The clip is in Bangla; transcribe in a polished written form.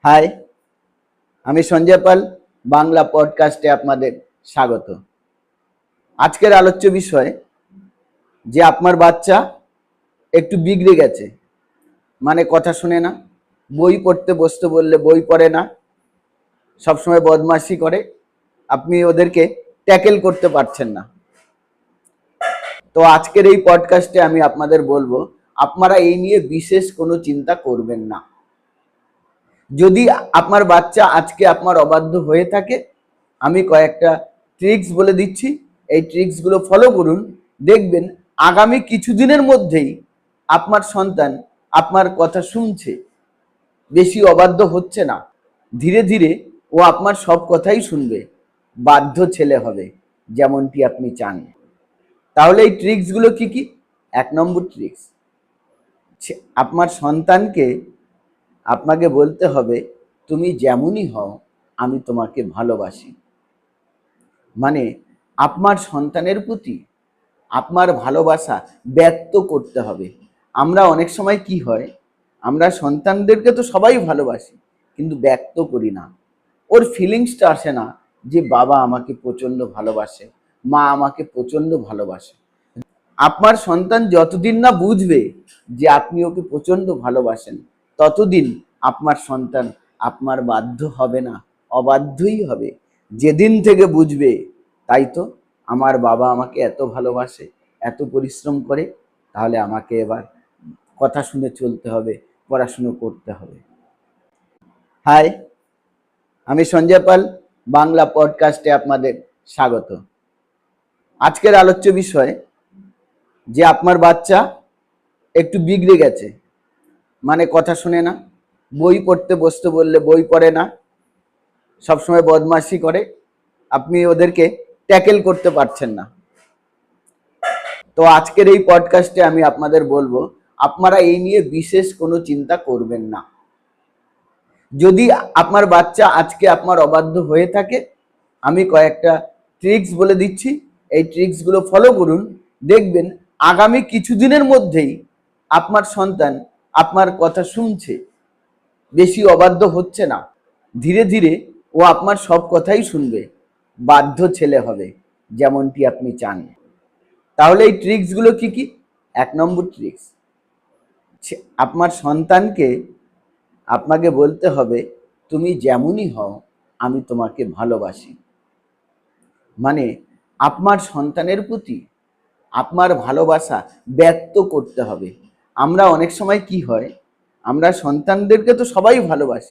হাই, আমি সঞ্জয় পাল। বাংলা পডকাস্টে আপনাদের স্বাগত। আজকের আলোচ্য বিষয় যে আপনার বাচ্চা একটু বিগড়ে গেছে, মানে কথা শুনে না, বই পড়তে বসতে বললে বই পড়ে না, সবসময় বদমাশি করে, আপনি ওদেরকে ট্যাকেল করতে পারছেন না। তো আজকের এই পডকাস্টে আমি আপনাদের বলবো, আপনারা এই নিয়ে বিশেষ কোনো চিন্তা করবেন না। যদি আপনার বাচ্চা আজকে আপনার অবাধ্য হয়ে থাকে, আমি কয়েকটা ট্রিক্স বলে দিচ্ছি। এই ট্রিক্সগুলো ফলো করুন, দেখবেন আগামী কিছুদিনের মধ্যেই আপনার সন্তান আপনার কথা শুনছে, বেশি অবাধ্য হচ্ছে না। ধীরে ধীরে ও আপনার সব কথাই শুনবে, বাধ্য ছেলে হবে, যেমনটি আপনি চান। তাহলে এই ট্রিক্সগুলো কি কি? 1 নম্বর ট্রিক্স, আপনার সন্তানকে আপনাকে বলতে হবে, তুমি যেমনই হও আমি তোমাকে ভালোবাসি। মানে আপনার সন্তানের প্রতি আপনার ভালোবাসা ব্যক্ত করতে হবে। আমরা অনেক সময় কি হয়, আমরা সন্তানদেরকে তো সবাই ভালোবাসি, কিন্তু ব্যক্ত করি না। ওর ফিলিংসটা আসে না যে বাবা আমাকে প্রচণ্ড ভালোবাসে, মা আমাকে প্রচণ্ড ভালোবাসে। আপনার সন্তান যতদিন না বুঝবে যে আপনি ওকে প্রচণ্ড ভালোবাসেন, ততদিন আপনার সন্তান আপনার বাধ্য হবে না, অবাধ্যই হবে। যেদিন থেকে বুঝবে, তাই তো আমার বাবা আমাকে এত ভালোবাসে, এত পরিশ্রম করে, তাহলে আমাকে এবার কথা শুনে চলতে হবে, পড়াশুনো করতে হবে। হাই, আমি সঞ্জয় পাল। বাংলা পডকাস্টে আপনাদের স্বাগত। আজকের আলোচ্য বিষয় যে আপনার বাচ্চা একটু বিগড়ে গেছে, মানে কথা শুনে না, বই পড়তে বসতে বললে বই পড়ে না, সবসময় বদমাশি করে, আপনি ওদেরকে ট্যাকেল করতে পারছেন না। তো আজকের এই পডকাস্টে আমি আপনাদের বলবো, আপনারা এই নিয়ে বিশেষ কোনো চিন্তা করবেন না। যদি আপনার বাচ্চা আজকে আপনার অবাধ্য হয়ে থাকে, আমি কয়েকটা ট্রিক্স বলে দিচ্ছি। এই ট্রিক্সগুলো ফলো করুন, দেখবেন আগামী কিছুদিনের মধ্যেই আপনার সন্তান আপনার কথা শুনছে, বেশি অবাধ্য হচ্ছে না। ধীরে ধীরে ও আপনার সব কথাই শুনবে, বাধ্য ছেলে হবে, যেমনটি আপনি চান। তাহলে এই ট্রিক্সগুলো কি কি? 1 নম্বর ট্রিক্স, আপনার সন্তানকে আপনাকে বলতে হবে, তুমি যেমনই হও আমি তোমাকে ভালোবাসি। মানে আপনার সন্তানের প্রতি আপনার ভালোবাসা ব্যক্ত করতে হবে। আমরা অনেক সময় কি হয়, আমরা সন্তানদেরকে তো সবাই ভালোবাসি,